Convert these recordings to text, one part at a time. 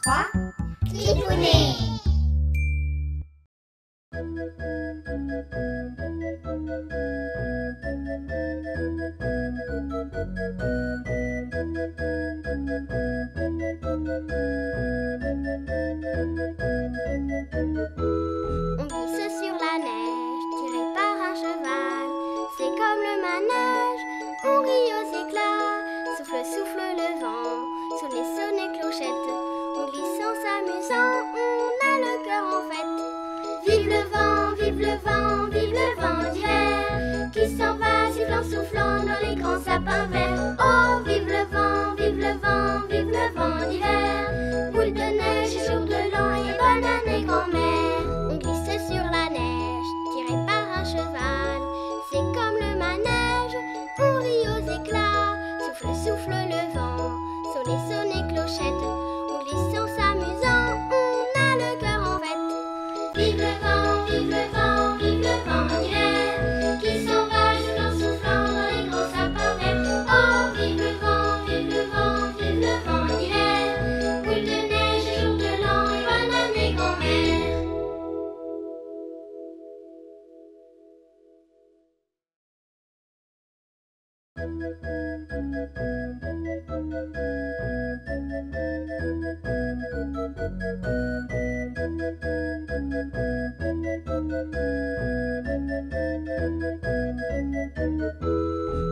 3. Tripounet. On glisse sur la neige, tiré par un cheval. C'est comme le manège, on rit aux éclats. Souffle, souffle le vent, sonner, sonner clochette. On glisse en s'amusant, on a le cœur en fête. Vive le vent, vive le vent, vive le vent d'hiver, qui s'en va sifflant, soufflant dans les grands sapins verts. Oh, vive le vent, vive le vent, vive le vent d'hiver. Boule de neige et jour de l'an et bonne année grand-mère. On glisse sur la neige, tiré par un cheval. C'est comme le manège, on rit aux éclats. Souffle, souffle le vent, sonner, sonner clochette. On glisse en s'amusant, on a le cœur en fête. Vive le vent, vive le vent, vive le vent d'hiver, qui s'en va sifflant, soufflant dans les grands sapins verts. Oh, vive le vent, vive le vent, vive le vent d'hiver. Boule de neige et jour de l'an et bonne année grand-mère.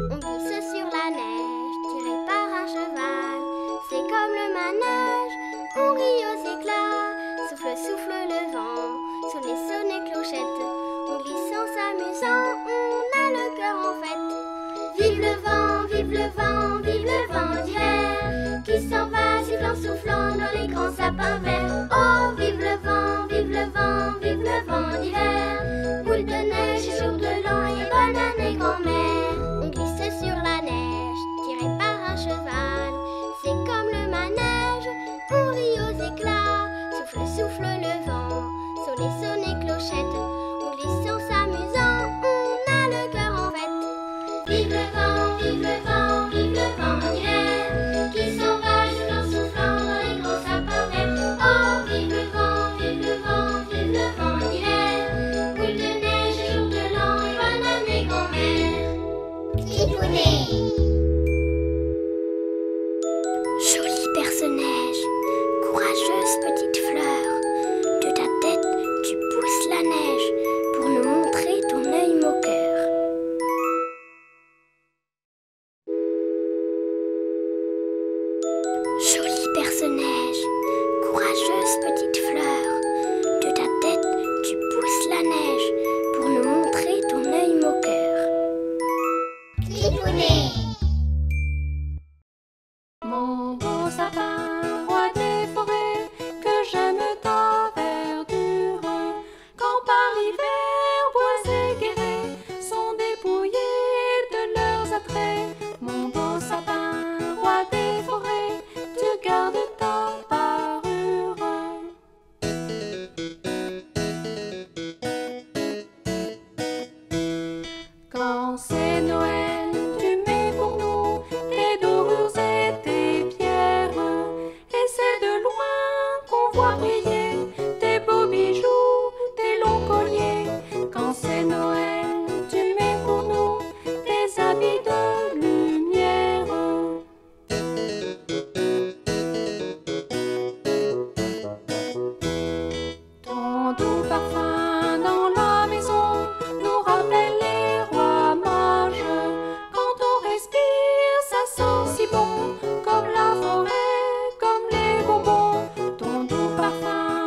On glisse sur la neige, tiré par un cheval. C'est comme le manège, on rit aux éclats. Souffle, souffle le vent, sonner, sonner clochette. On glisse en s'amusant, on a le cœur en fête. Vive le vent, vive le vent, vive le vent d'hiver, qui s'en va sifflant, soufflant dans les grands sapins verts. Oh, vive le vent, vive le vent, vive le vent d'hiver. Boule de neige et jour de l'an et bonne année grand-mère. On glisse sur la neige, tiré par un cheval. C'est comme le manège, on rit aux éclats. Souffle, souffle le vent, sonner, sonner clochette. On glisse en s'amusant, on a le cœur en fête. Vive le vent, vive le vent, vive le vent d'hiver, qui s'en va sifflant, soufflant dans les grands sapins verts. Oh, vive le vent, vive le vent, vive le vent d'hiver. Boule de neige et jour de l'an et bonne année grand-mère. Tripounet. Jolie perce-neige, courageuse petite fleur, de ta tête tu pousses la neige pour nous montrer ton œil moqueur. Jolie perce-neige, courageuse petite fleur, de ta tête tu pousses la neige pour nous montrer ton œil moqueur. Tripounet. Mon beau sapin, roi des forêts, que j'aime ta verdure. Quand par l'hiver, bois et guérets sont dépouillés de leurs attraits. Mon beau sapin, roi des forêts, tu gardes ta parure. Quand c'est Noël, tu mets pour nous tes dorures et tes pierres. Et c'est de loin qu'on voit briller tes beaux bijoux, tes longs colliers. Quand c'est Noël, tu mets pour nous tes habits de lumière. Ton doux parfum dans la maison nous rappelle les rois mages. Quand on respire, ça sent si bon, comme la forêt, comme les bonbons. Ton doux parfum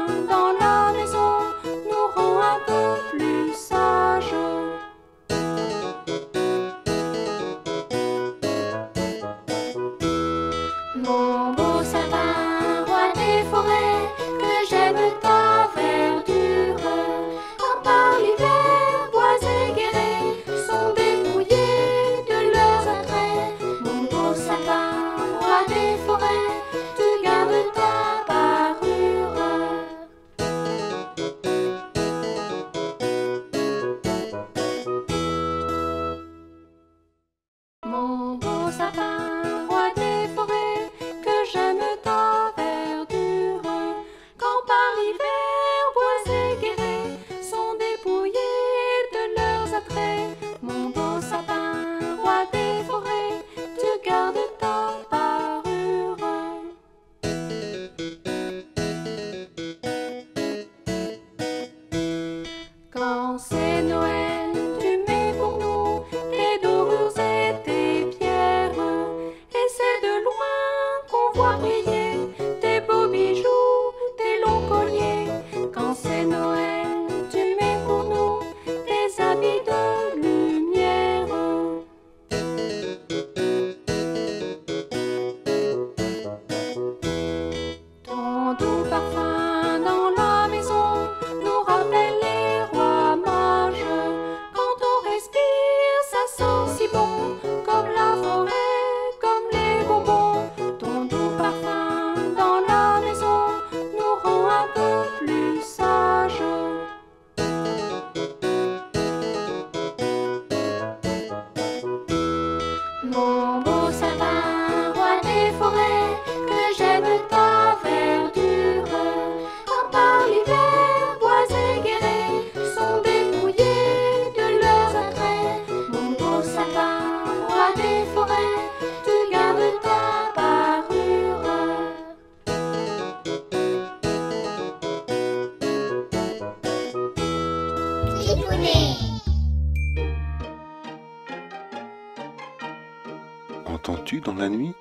dans la nuit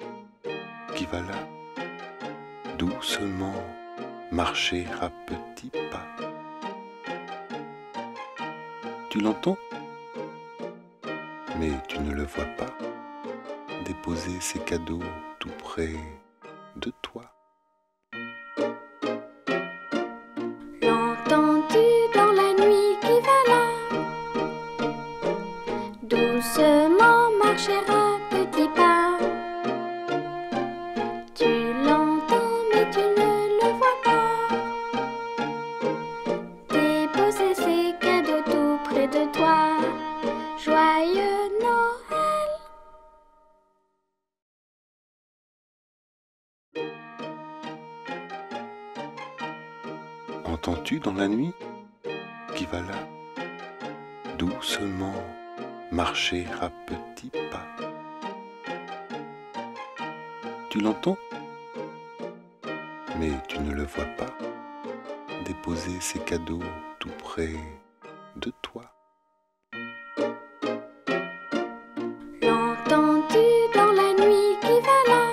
qui va là, doucement marcher à petits pas? Tu l'entends, mais tu ne le vois pas déposer ses cadeaux tout près de toi. L'entends-tu dans la nuit qui va là, doucement marcher à petits pas? Tu l'entends mais tu ne le vois pas déposer ses cadeaux tout près de toi. Joyeux Noël. Entends-tu dans la nuit qui va là, doucement marcher à petits pas? Tu l'entends, mais tu ne le vois pas déposer ses cadeaux tout près de toi. L'entends-tu dans la nuit qui va là,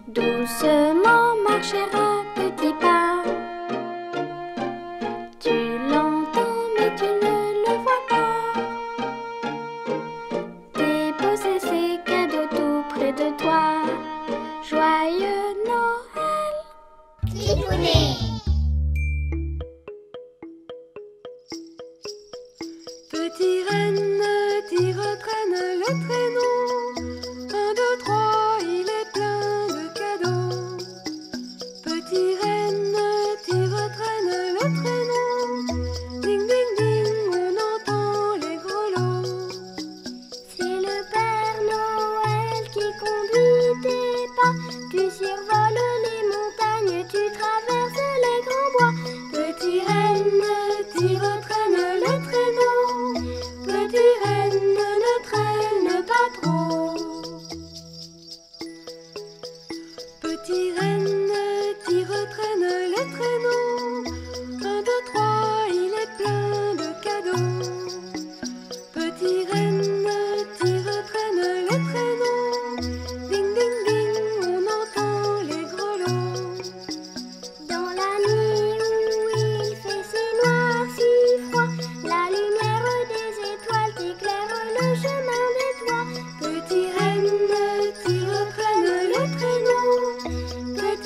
doucement marcher à petits pas? Tu l'entends mais tu ne le vois pas déposer ses cadeaux tout près de toi. Joyeux Noël. Titounet. Petit renne, tire, traîne le traîneau. 1, 2, 3, il est plein de cadeaux. Petit renne, tire, traîne le traîneau. Ding, ding, ding, on entend les grelots. C'est le Père Noël qui conduit tes pas. Tu survoles les montagnes, tu traverses les grands bois. Petit renne, tire, traîne le traîneau. Petit renne, ne traîne pas trop. Petit renne, tire, traîne le traîneau. 1, 2, 3, il est plein de cadeaux. Petit renne, tire, traîne le traîneau. Ding, ding, ding, on entend les grelots. Dans la nuit où il fait si noir, si froid, la lumière des étoiles t'éclaire le chemin des toits. Petit renne, tire, traîne le traîneau. Petit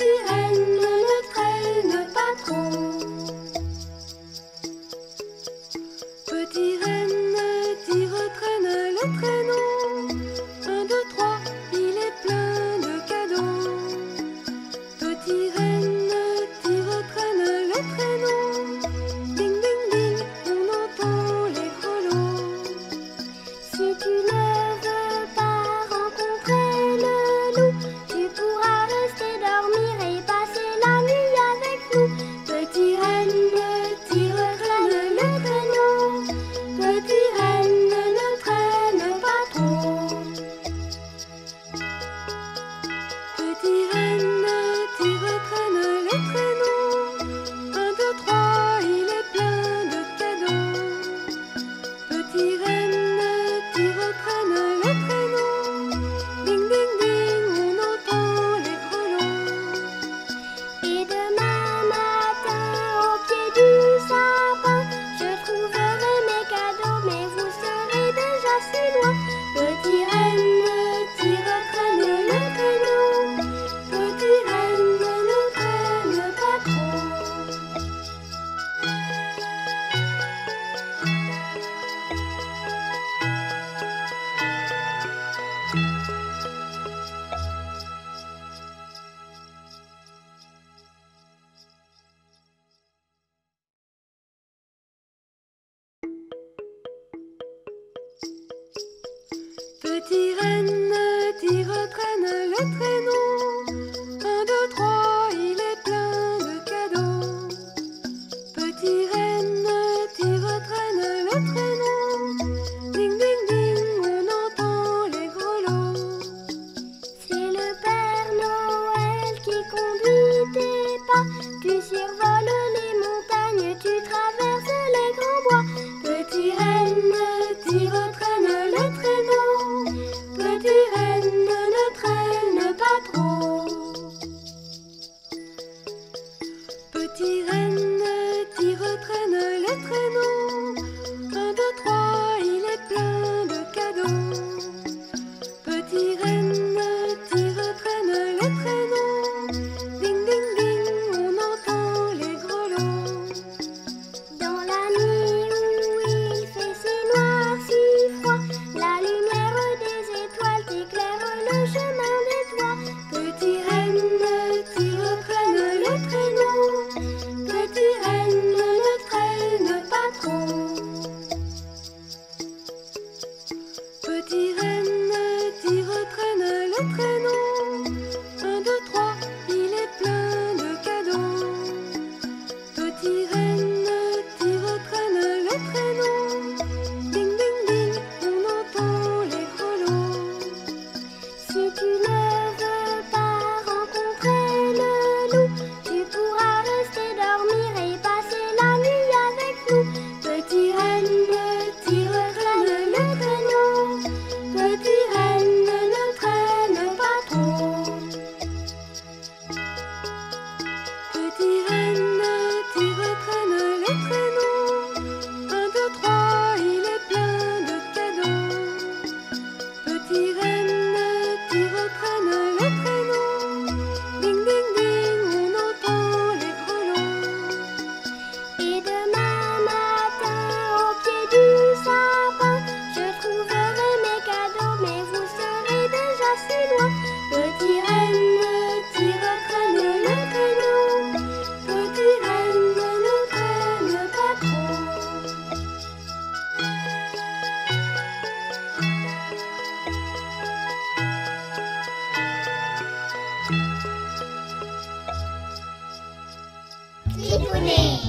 Titounet.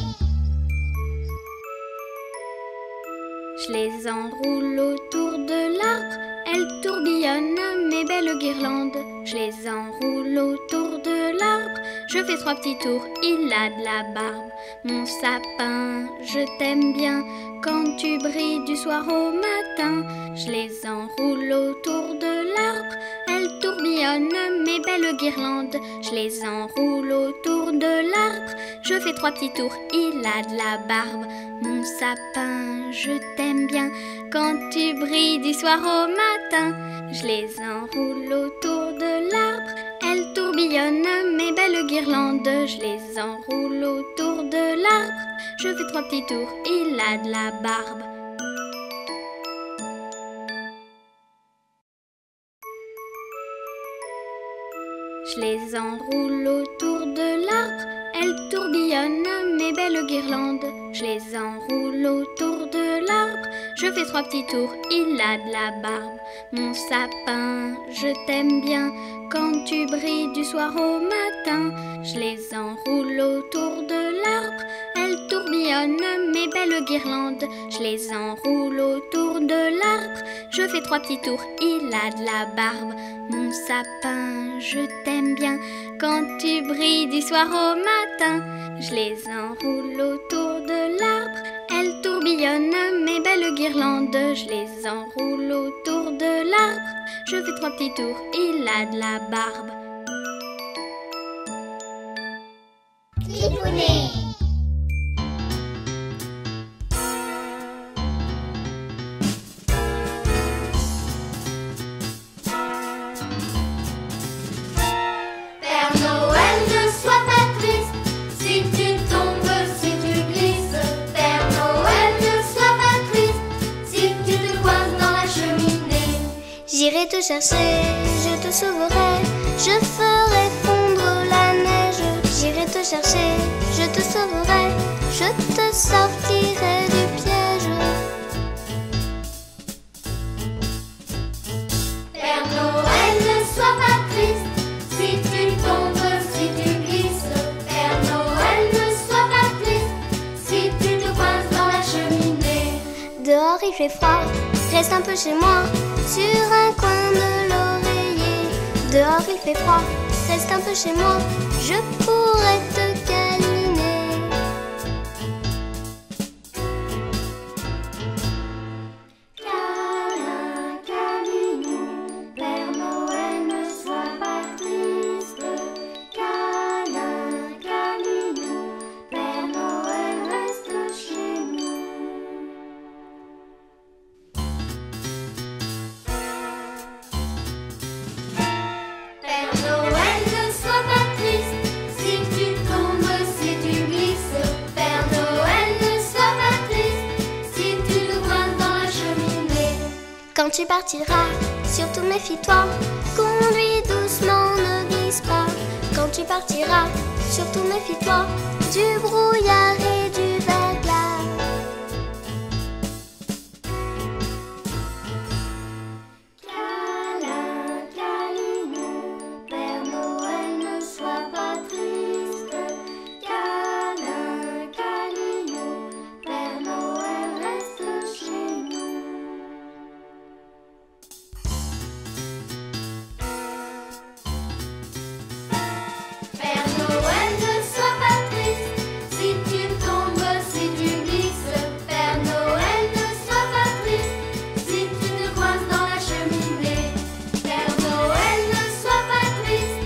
Je les enroule autour de l'arbre, elles tourbillonnent mes belles guirlandes. Je les enroule autour de l'arbre, je fais 3 petits tours, il a de la barbe. Mon sapin, je t'aime bien, quand tu brilles du soir au matin. Je les enroule autour de l'arbre, elles tourbillonnent mes belles guirlandes. Je les enroule autour de l'arbre, je fais 3 petits tours, il a de la barbe. Mon sapin, je t'aime bien, quand tu brilles du soir au matin. Je les enroule autour de l'arbre, elles tourbillonnent mes belles guirlandes. Je les enroule autour de l'arbre, je fais 3 petits tours, il a de la barbe. Je les enroule autour de l'arbre, elles tourbillonnent mes belles guirlandes. Je les enroule autour de l'arbre, je fais 3 petits tours, il a de la barbe. Mon sapin, je t'aime bien, quand tu brilles du soir au matin. Je les enroule autour de l'arbre, elles tourbillonnent mes belles guirlandes. Je les enroule autour de l'arbre, je fais 3 petits tours, il a de la barbe. Mon sapin, je t'aime bien, quand tu brilles du soir au matin. Je les enroule autour de l'arbre, elles tourbillonnent mes belles guirlandes. Je les enroule autour de l'arbre, je fais 3 petits tours, il a de la barbe. Titounet. Père Noël, ne sois pas triste, si tu tombes, si tu glisses. Père Noël, ne sois pas triste, si tu te coinces dans la cheminée. J'irai te chercher, je te sauverai, je ferai fondre la neige. J'irai te chercher, je te sauverai, je te sortirai du piège. Père Noël, ne sois pas triste, si tu tombes, si tu glisses. Père Noël, ne sois pas triste, si tu te coinces dans la cheminée. Dehors il fait froid, reste un peu chez moi, sur un coin de l'oreiller. Dehors il fait froid, reste un peu chez moi, je pourrais te câliner. Câlin, câlinou, Père Noël, ne sois pas triste. Câlin, câlinou, Père Noël, reste chez nous. Père Noël, ne sois pas triste, si tu tombes, si tu glisses. Père Noël, ne sois pas triste, si tu te coinces dans la cheminée. Quand tu partiras, surtout méfie-toi, conduis doucement, ne glisse pas. Quand tu partiras, surtout méfie-toi, du brouillard et du verglas. Câlin, câlinou, Père Noël, ne sois pas triste. Câlin, câlinou, Père Noël, reste chez nous. Père Noël, ne sois pas triste, si tu tombes, si tu glisses. Père Noël, ne sois pas triste, si tu te coinces dans la cheminée. Père Noël, ne sois pas triste,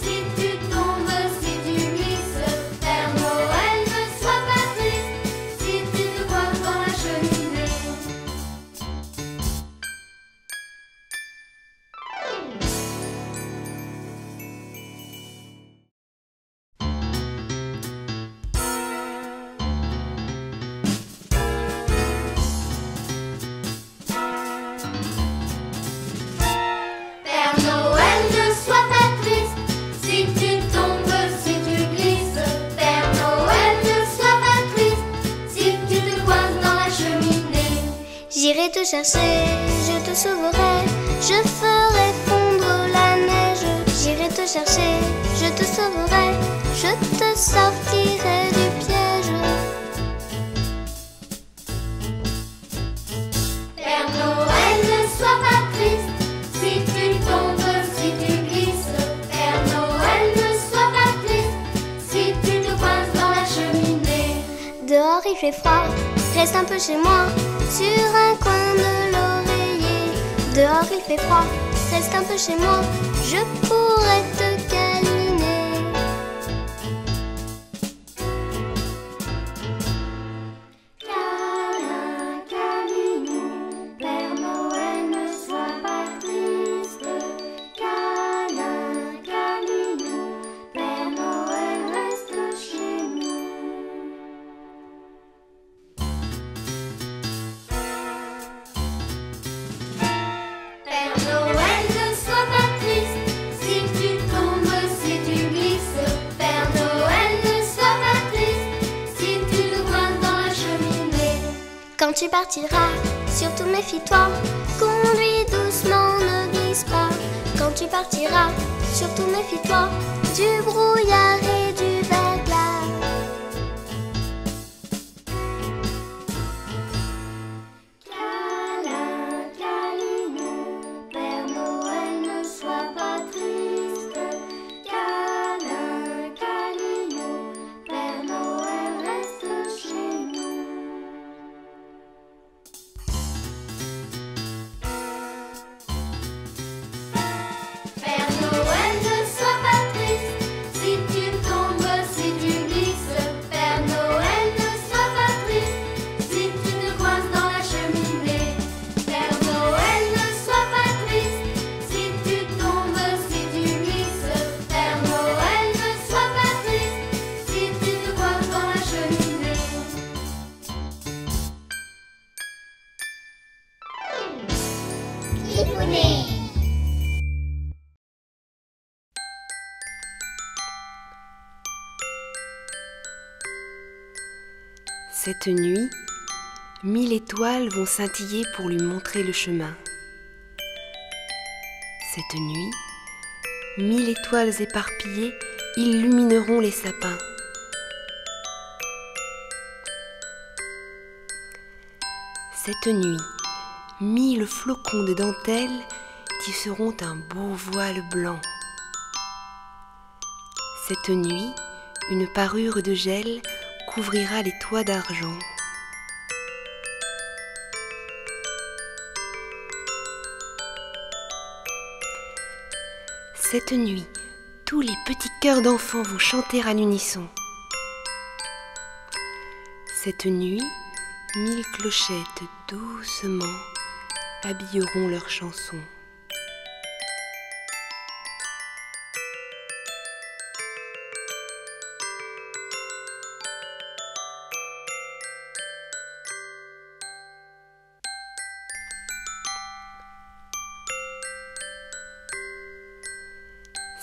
si tu tombes, si tu glisses. Père Noël, ne sois pas triste, si tu te coinces dans la cheminée. Père Noël, ne sois pas triste, si tu tombes, si tu glisses. Père Noël, ne sois pas triste, si tu te coinces dans la cheminée. J'irai te chercher, je te sauverai, je ferai fondre la neige. J'irai te chercher, je te sauverai, je te sortirai du piège. il fait froid, reste un peu chez moi, sur un coin de l'oreiller. Dehors il fait froid, reste un peu chez moi, je pourrais te câliner. Câlin, câlinou, Père Noël ne sois pas triste. Câlin, câlinou, Père Noël reste chez nous. Père Noël ne sois pas triste, si tu tombes, si tu glisses. Père Noël ne sois pas triste, si tu te coinces dans la cheminée. Quand tu partiras, surtout méfie-toi, conduis doucement, ne glisse pas. Quand tu partiras, surtout méfie-toi du brouillard et du verglas. Câlin, câlinou, Père Noël ne sois pas triste. Câlin, câlinou, Père Noël reste chez nous. Père Noël ne sois pas triste, si tu tombes, si tu glisses. Père Noël ne sois pas triste, si tu te coinces dans la cheminée. Père Noël ne sois pas triste, si tu tombes, si tu glisses. Père Noël ne sois pas triste, si tu te coinces dans la cheminée. Kifouné. Cette nuit, 1000 étoiles vont scintiller pour lui montrer le chemin. Cette nuit, 1000 étoiles éparpillées illumineront les sapins. Cette nuit, 1000 flocons de dentelle tisseront un beau voile blanc. Cette nuit, une parure de gel couvrira les toits d'argent. Cette nuit, tous les petits cœurs d'enfants vont chanter à l'unisson. Cette nuit, 1000 clochettes doucement habilleront leurs chansons.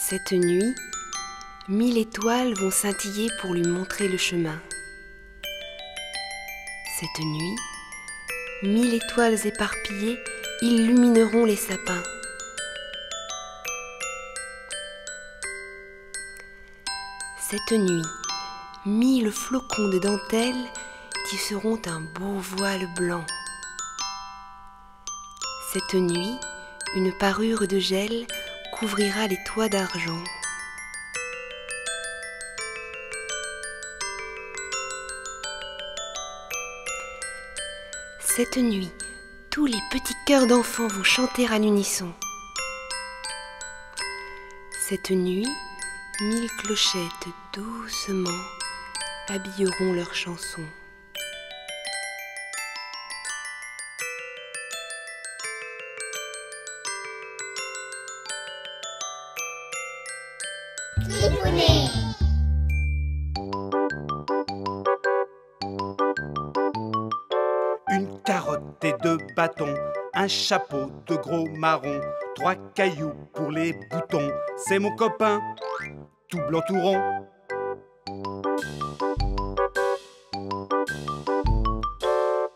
Cette nuit, 1000 étoiles vont scintiller pour lui montrer le chemin. Cette nuit, 1000 étoiles éparpillées illumineront les sapins. Cette nuit, 1000 flocons de dentelle tisseront un beau voile blanc. Cette nuit, une parure de gel couvrira les toits d'argent. Cette nuit, tous les petits cœurs d'enfants vont chanter à l'unisson. Cette nuit, 1000 clochettes doucement habilleront leurs chansons. Kifouné. Une carotte et 2 bâtons, un chapeau de gros marron, 3 cailloux pour les boutons. C'est mon copain, tout blanc tout rond.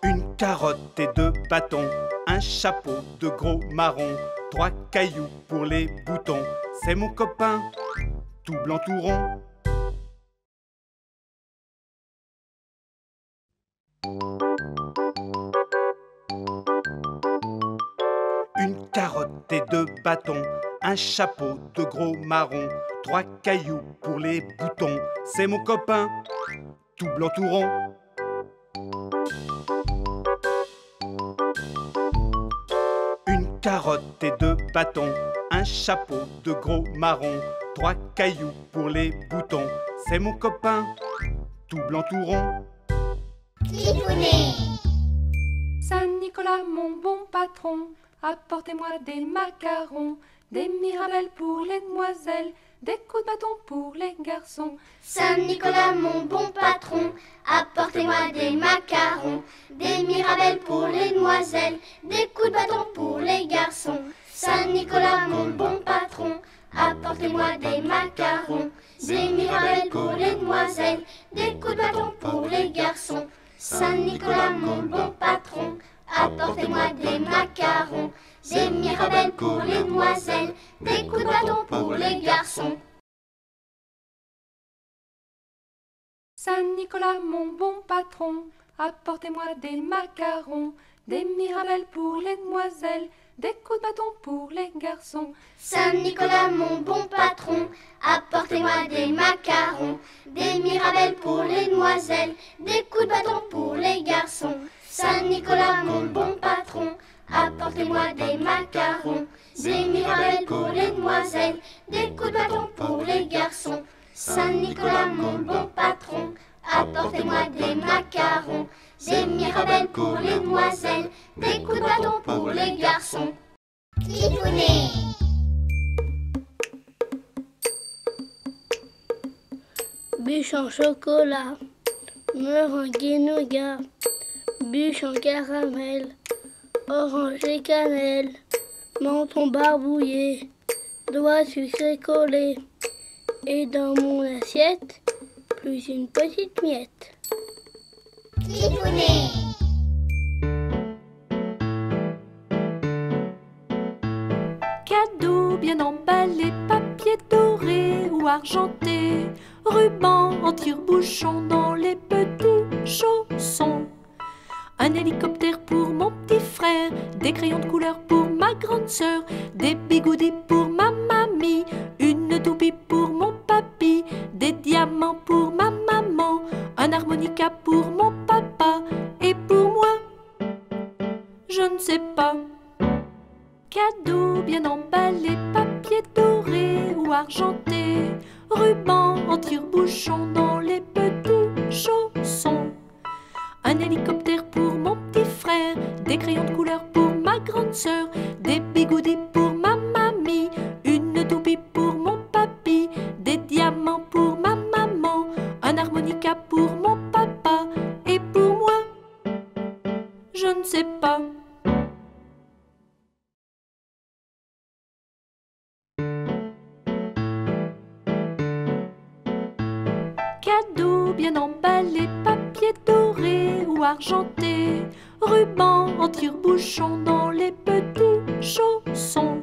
Une carotte et 2 bâtons, un chapeau de gros marron, 3 cailloux pour les boutons. C'est mon copain, tout blanc tout rond. Une carotte et 2 bâtons, un chapeau de gros marron, 3 cailloux pour les boutons. C'est mon copain, tout blanc tout rond. carotte et 2 bâtons, un chapeau de gros marron, 3 cailloux pour les boutons. C'est mon copain, tout blanc tout rond. Titounet. Saint-Nicolas, mon bon patron, apportez-moi des macarons, des mirabelles pour les demoiselles, des coups de bâton pour les garçons. Saint-Nicolas, mon bon patron, apportez-moi des macarons, des mirabelles pour les demoiselles, des coups de bâton pour les garçons. Saint-Nicolas, mon bon patron, apportez-moi des macarons, des mirabelles pour les demoiselles, des coups de bâton pour les garçons. Saint-Nicolas, mon bon patron, apportez-moi des macarons, des mirabelles pour les demoiselles, des coups de bâton pour les garçons. Saint-Nicolas, mon bon patron, apportez-moi des macarons, des mirabelles pour les demoiselles, des coups de bâton pour les garçons. Saint-Nicolas, mon bon patron, apportez-moi des macarons, des mirabelles pour les demoiselles, des coups de bâton pour les garçons. Saint-Nicolas, mon bon patron, apportez-moi des macarons, des mirabelles pour les demoiselles, des coups de bâton pour les garçons. Saint-Nicolas, mon bon patron, apportez-moi des macarons, des mirabelles pour les demoiselles, des coups de bâton pour les garçons. Titounet. Bûche en chocolat, meringue nougat, bûche en caramel, orange et cannelle, menton barbouillé, doigts sucrés collés, et dans mon assiette, plus une petite miette. Titounet. Cadeau bien emballé, papier doré ou argenté, ruban en tire-bouchon dans les petits chaussons. Un hélicoptère pour mon petit frère, des crayons de couleur pour ma grande sœur, des bigoudis pour ma mamie, une toupie pour mon papy, des diamants pour ma maman, un harmonica pour mon papa, et pour moi, je ne sais pas. Cadeau bien emballé, papier doré ou argenté, ruban en tire-bouchon dans les petits chaussons. Un hélicoptère pour mon petit frère, des crayons de couleur pour ma grande sœur, des bigoudis pour ma mamie, une toupie pour mon papy, des diamants pour ma maman, un harmonica pour mon papa, et pour moi, je ne sais pas. Cadeau bien emballé, papier doré ou argenté, ruban en tire-bouchon dans les petits chaussons.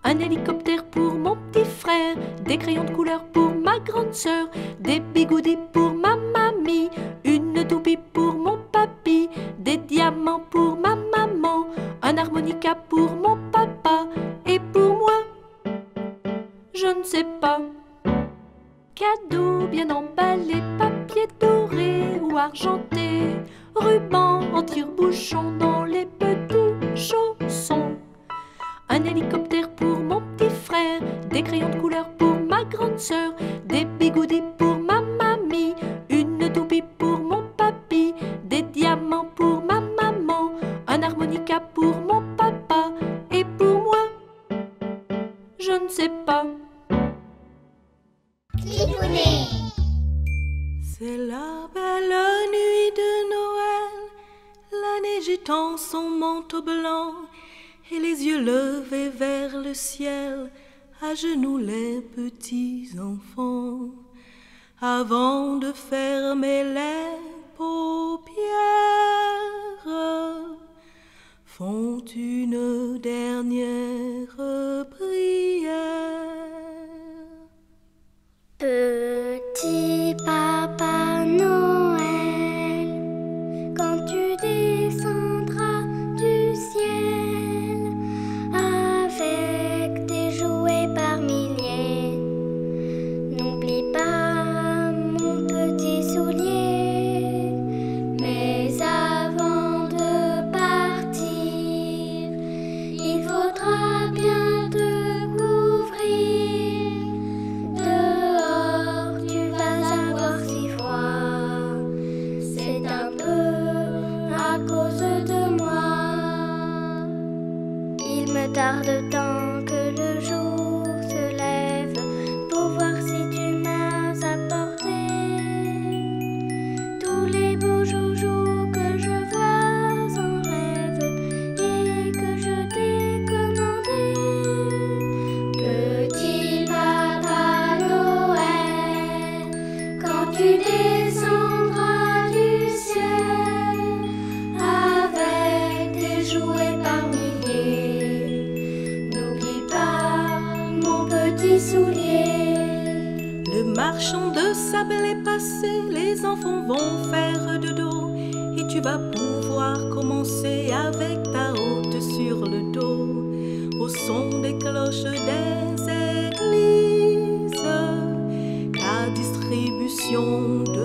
Un hélicoptère pour mon petit frère, des crayons de couleur pour ma grande sœur, des bigoudis pour ma mamie, une toupie pour mon papy, des diamants pour ma maman, un harmonica pour mon papa, et pour moi, je ne sais pas. Cadeau bien emballé, papier doré ou argenté, ruban en tire-bouchon dans les petits chaussons. Un hélicoptère pour mon petit frère, des crayons de couleur pour ma grande sœur, des bigoudis pour ma mamie, une toupie pour mon papy, des diamants pour ma maman, un harmonica pour mon papa, et pour moi, je ne sais pas. Titounet. C'est la belle nuit de Noël, la neige étend son manteau blanc, et les yeux levés vers le ciel, à genoux les petits enfants, avant de fermer les paupières, font une dernière prière. Petit Papa Noël, quand tu descendras du ciel avec tes jouets par milliers, n'oublie pas mon petit soulier. Mais avant de partir, il tu descendras du ciel avec tes jouets par milliers. N'oublie pas mon petit soulier. Le marchand de sable est passé, les enfants vont faire dodo et tu vas pouvoir commencer avec ta hotte sur le dos. Au son des cloches des églises, ta distribution de